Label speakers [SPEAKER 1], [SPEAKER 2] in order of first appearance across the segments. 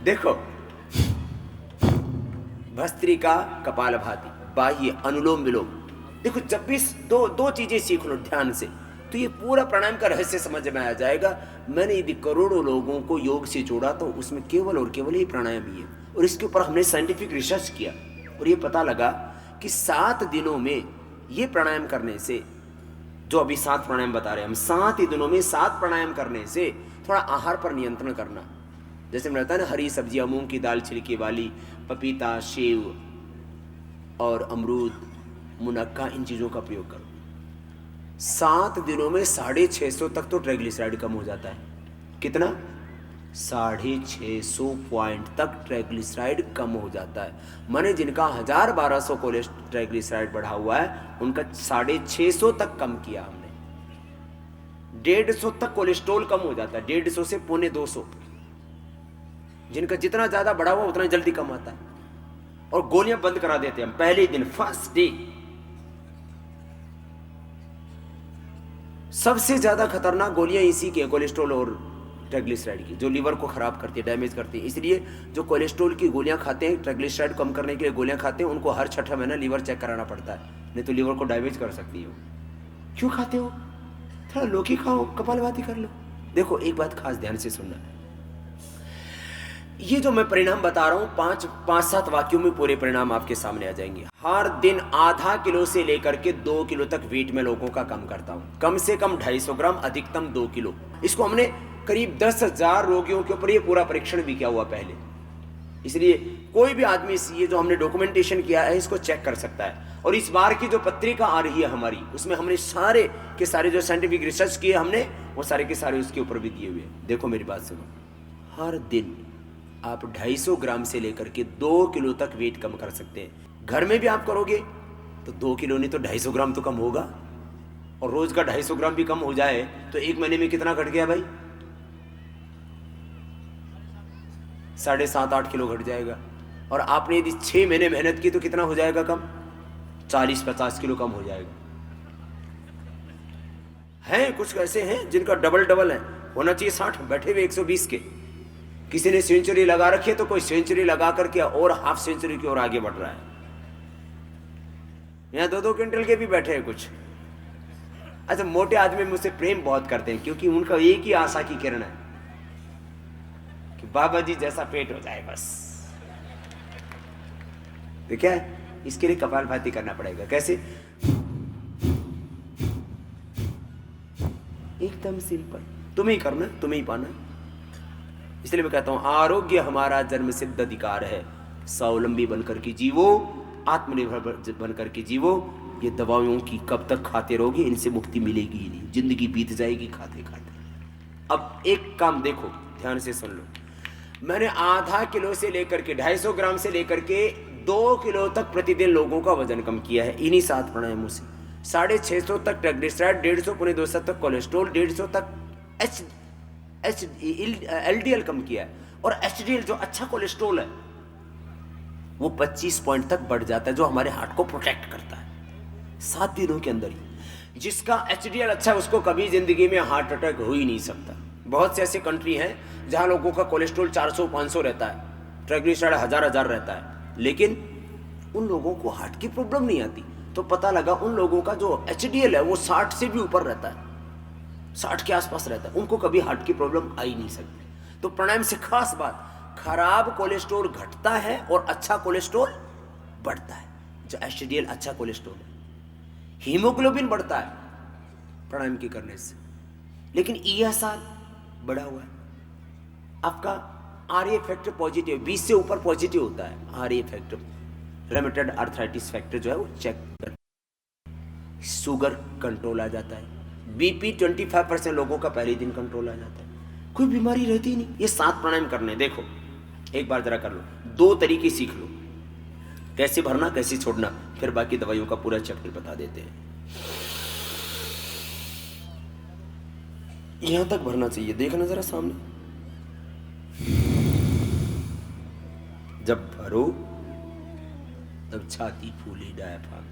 [SPEAKER 1] देखो, भस्त्रिका कपालभाति, बाह्य अनुलोम विलोम। देखो, जब भी दो चीजें सीख लो ध्यान से, तो ये पूरा प्राणायाम का रहस्य समझ में आ जाएगा। मैंने यदि करोड़ों लोगों को योग से जोड़ा तो उसमें केवल और केवल ये प्राणायाम ही है। और इसके ऊपर हमने साइंटिफिक रिसर्च किया और ये पता लगा कि 7 दिनों में ये प्राणायाम करने से, जो अभी 7 प्राणायाम बता रहे हैं हम, 7 ही दिनों में 7 प्राणायाम करने से थोड़ा आहार पर नियंत्रण करना, जैसे मैंने बताया ना, हरी सब्जियां, मूंग की दाल छिलके वाली, पपीता, सेव और अमरूद, मुनक्का, इन चीज़ों का प्रयोग करो। 7 दिनों में 650 तक तो ट्राइग्लिसराइड कम हो जाता है। कितना? 650 पॉइंट तक ट्राइग्लिसराइड कम हो जाता है। माने जिनका 1000-1200 ट्राइग्लिसराइड बढ़ा हुआ है, उनका 650 तक कम किया हमने। 150 तक कोलेस्ट्रॉल कम हो जाता है, 150 से 250। जिनका जितना ज्यादा बढ़ा हुआ उतना जल्दी कम आता है। और गोलियां बंद करा देते हैं हम पहले दिन, फर्स्ट डे। सबसे ज्यादा खतरनाक गोलियां इसी की है, कोलेस्ट्रॉल और ट्राइग्लिसराइड की, जो लीवर को खराब करती है, डैमेज करती है। इसलिए जो कोलेस्ट्रॉल की गोलियां खाते हैं, ट्राइग्लिसराइड कम करने के लिए गोलियां खाते हैं, उनको हर 6ठा महीना लीवर चेक कराना पड़ता है, नहीं तो लीवर को डैमेज कर सकती है। क्यों खाते हो? थोड़ा लौकी खाओ, कपालभाति कर लो। देखो, एक बात खास ध्यान से सुनना, ये जो मैं परिणाम बता रहा हूं, 5-7 वाक्यों में पूरे परिणाम आपके सामने आ जाएंगे। हर दिन आधा किलो से लेकर के 2 किलो तक वेट में लोगों का कम करता हूं, कम से कम 250 ग्राम, अधिकतम 2 किलो। इसको हमने करीब 10,000 रोगियों के ऊपर ये पूरा परीक्षण भी किया हुआ पहले। इसलिए कोई भी आदमी ये जो हमने डॉक्यूमेंटेशन किया है, इसको चेक कर सकता है। और इस बार की जो पत्रिका आ रही है हमारी, उसमें हमने सारे के सारे जो साइंटिफिक रिसर्च किए हमने, वो सारे के सारे उसके ऊपर भी दिए हुए हैं। देखो मेरी बात सुनो, हर दिन आप 250 ग्राम से लेकर के 2 किलो तक वेट कम कर सकते हैं। घर में भी आप करोगे तो 2 किलो नहीं तो 250 ग्राम तो कम होगा। और रोज का 250 ग्राम भी कम हो जाए तो एक महीने में कितना घट गया भाई? 7.5-8 किलो घट जाएगा। और आपने यदि 6 महीने मेहनत की तो कितना हो जाएगा कम? 40-50 किलो कम हो जाएगा। हैं कुछ ऐसे हैं जिनका डबल है, होना चाहिए 60, बैठे हुए 120 के। किसी ने सेंचुरी लगा रखी है तो कोई सेंचुरी लगा करके और हाफ सेंचुरी की ओर आगे बढ़ रहा है। यहां 2-2 क्विंटल के भी बैठे हैं कुछ। अच्छा, मोटे आदमी मुझसे प्रेम बहुत करते हैं, क्योंकि उनका एक ही आशा की किरण है कि बाबा जी जैसा पेट हो जाए बस। तो क्या है, इसके लिए कपालभाति करना पड़ेगा। कैसे? एकदम सिंपल, तुम्हें ही करना, तुम्हें ही पाना। इसलिए मैं कहता हूं, आरोग्य हमारा जन्म सिद्ध अधिकार है। स्वावलंबी बनकर के जीवो, आत्मनिर्भर बनकर के जीवो। ये दवाओं की कब तक खाते रहोगे, इनसे मुक्ति मिलेगी ही नहीं, जिंदगी बीत जाएगी खाते खाते। अब एक काम देखो, ध्यान से सुन लो। मैंने आधा किलो से लेकर के 250 ग्राम से लेकर के 2 किलो तक प्रतिदिन लोगों का वजन कम किया है इन्हीं 7 प्राणायामों से। 650 तक ट्राइग्लिसराइड, 150-250 तक कोलेस्ट्रॉल, 150 तक LDL कम किया है। और HDL जो अच्छा कोलेस्ट्रॉल है वो 25 पॉइंट तक बढ़ जाता है, जो हमारे हार्ट को प्रोटेक्ट करता है 7 दिनों के अंदर ही। जिसका HDL अच्छा है उसको कभी जिंदगी में हार्ट अटैक हो ही नहीं सकता। बहुत से ऐसे कंट्री हैं जहां लोगों का कोलेस्ट्रॉल 400-500 रहता है, ट्राइग्लिसराइड 1000 रहता है, लेकिन उन लोगों को हार्ट की प्रॉब्लम नहीं आती। तो पता लगा उन लोगों का जो HDL है वो 60 से भी ऊपर रहता है, 60 के आसपास रहता है, उनको कभी हार्ट की प्रॉब्लम आ ही नहीं सकती। तो प्राणायाम से खास बात, खराब कोलेस्ट्रॉल घटता है और अच्छा कोलेस्ट्रॉल बढ़ता है। जो HDL अच्छा कोलेस्ट्रॉल है, हीमोग्लोबिन बढ़ता है प्राणायाम की करने से। लेकिन ESR बढ़ा हुआ है आपका। RA फैक्टर पॉजिटिव, 20 से ऊपर पॉजिटिव होता है। RA फैक्टर, रेमेटेड आर्थराइटिस फैक्टर जो है वो चेक कर। शुगर कंट्रोल आ जाता है। BP 25% लोगों का पहले दिन कंट्रोल आ जाता है, कोई बीमारी रहती ही नहीं। ये 7 प्राणायाम करने, देखो एक बार जरा कर लो, 2 तरीके सीख लो, कैसे भरना कैसे छोड़ना, फिर बाकी दवाइयों का पूरा चैप्टर बता देते हैं। यहां तक भरना चाहिए, देखना जरा सामने। जब भरो तब छाती फूले, डायफ्राम।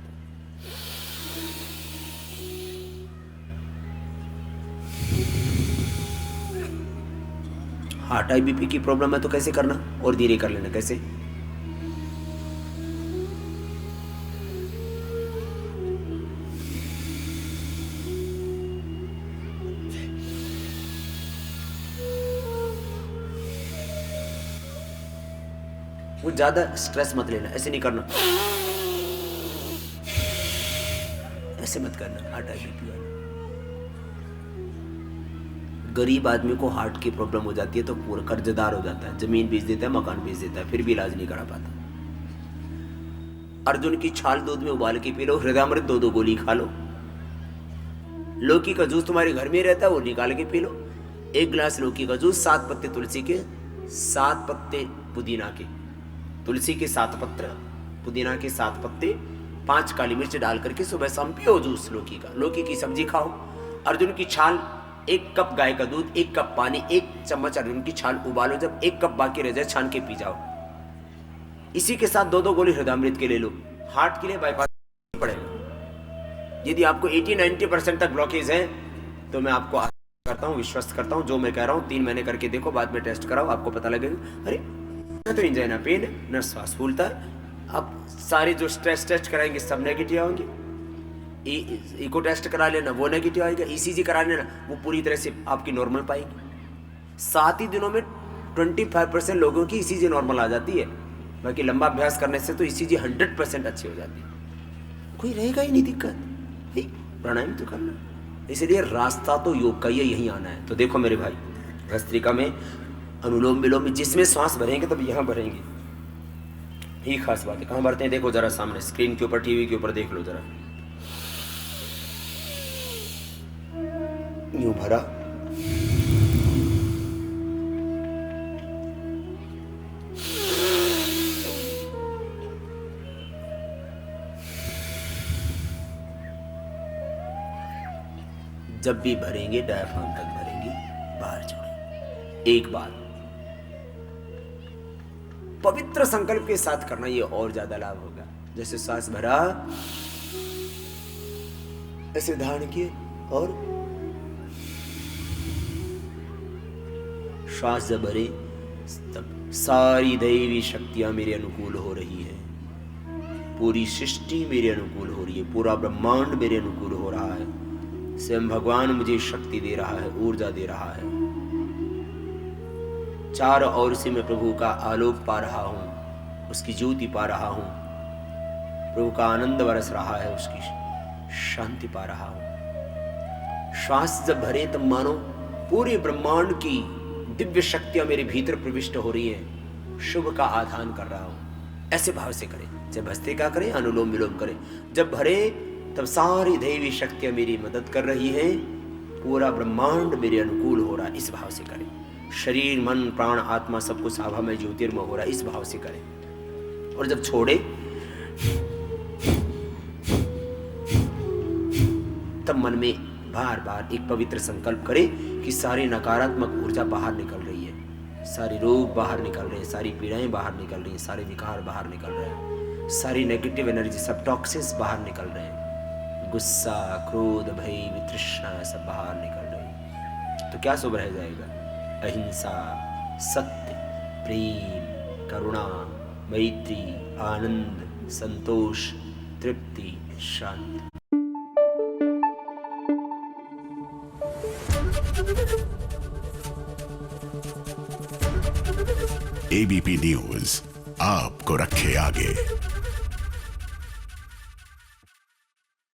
[SPEAKER 1] हार्ट हाई बीपी की प्रॉब्लम है तो कैसे करना, और धीरे कर लेना। कैसे? वो ज्यादा स्ट्रेस मत लेना, ऐसे नहीं करना, ऐसे मत करना हार्ट हाई बीपी वाला। गरीब आदमी को हार्ट की प्रॉब्लम हो जाती है तो पूरा कर्जदार हो जाता है, जमीन बेच देता है, मकान बेच देता है, फिर भी इलाज नहीं करा पाता। अर्जुन की छाल दूध में उबाल के पी लो, हृदयामृत 2-2 गोली खा लो, लौकी का जूस तुम्हारे घर में रहता है वो निकाल के पी लो, 1 गिलास लौकी का जूस, 7 पत्ते तुलसी के, 7 पत्ते पुदीना के, तुलसी के 7 पत्र, पुदीना के 7 पत्ते, 5 काली मिर्च डाल करके सुबह शाम पियो जूस लौकी का। लौकी की सब्जी खाओ। अर्जुन की छाल, 1 कप गाय का दूध, 1 कप पानी, 1 चम्मच अर्जुन की छाल उबालो, जब 1 कप बाकी रह जाए छान के पी जाओ। इसी के साथ 2-2 गोली हृदयामृत के ले लो। हार्ट के लिए बाईपास पड़ेगा। यदि आपको 80-90% तक ब्लॉकेज है तो मैं आपको करता हूँ, विश्वस्त करता हूँ जो मैं कह रहा हूँ, 3 महीने करके देखो, बाद में टेस्ट कराओ, आपको पता लगेगा अरे तो इंजन ना पेन न श्वास फूलता है। अब सारे जो स्ट्रेस टेस्ट कराएंगे सब नेगेटिव आएंगे, इको टेस्ट करा लेना वो नेगेटिव आएगा, ईसीजी करा लेना वो पूरी तरह से आपकी नॉर्मल पाएगी। 7 ही दिनों में 25% लोगों की ईसीजी नॉर्मल आ जाती है, बाकी लंबा अभ्यास करने से तो ईसीजी 100% अच्छी हो जाती है, कोई रहेगा ही नहीं दिक्कत। प्राणायाम तो करना, इसलिए रास्ता तो योग का ही यहीं आना है। तो देखो मेरे भाई, भस्त्रिका में अनुलोम विलोम में जिसमें सांस भरेंगे तब यहाँ भरेंगे, यही खास बात है। कहाँ भरते हैं देखो जरा, सामने स्क्रीन के ऊपर, टीवी के ऊपर देख लो जरा, यूं भरा, जब भी भरेंगे डायफ्राम तक भरेंगे, बाहर छोड़ेंगे। एक बार पवित्र संकल्प के साथ करना, ये और ज्यादा लाभ होगा। जैसे सांस भरा, ऐसे धारण किए और श्वास जब भरे तब सारी दैवी शक्तियां मेरे अनुकूल हो रही है, पूरी सृष्टि मेरे अनुकूल हो रही है, पूरा ब्रह्मांड मेरे अनुकूल हो रहा है, स्वयं भगवान मुझे शक्ति दे रहा है, ऊर्जा दे रहा है। चारों ओर से मैं प्रभु का आलोक पा रहा हूं, उसकी ज्योति पा रहा हूं, प्रभु का आनंद बरस रहा है, उसकी शांति पा रहा हूं। श्वास जब भरे तब मानो पूरे ब्रह्मांड की दिव्य शक्तियां मेरे भीतर प्रविष्ट हो रही हैं, शुभ का आधान कर रहा हूं। ऐसे भाव से करें, जब भस्त्रिका करें, अनुलोम विलोम करें, जब भरे तब सारी दैवी शक्तियां मेरी मदद कर रही हैं, पूरा ब्रह्मांड मेरे अनुकूल हो रहा है, इस भाव से करें। शरीर मन प्राण आत्मा सब कुछ आभा में ज्योतिर्मय हो रहा है, इस भाव से करें। और जब छोड़े तब मन में बार बार एक पवित्र संकल्प करें कि सारी नकारात्मक ऊर्जा बाहर निकल रही है, सारे रोग बाहर निकल रहे हैं, सारी पीड़ाएं बाहर निकल रही हैं, सारे विकार बाहर निकल रहे हैं, सारी नेगेटिव एनर्जी, सब टॉक्सिन्स बाहर निकल रहे हैं, गुस्सा क्रोध भय वितृष्णा सब बाहर निकल रही है। तो क्या शुभ रह जाएगा? अहिंसा, सत्य, प्रेम, करुणा, मैत्री, आनंद, संतोष, तृप्ति, शांति।
[SPEAKER 2] एबीपी न्यूज आपको रखे आगे।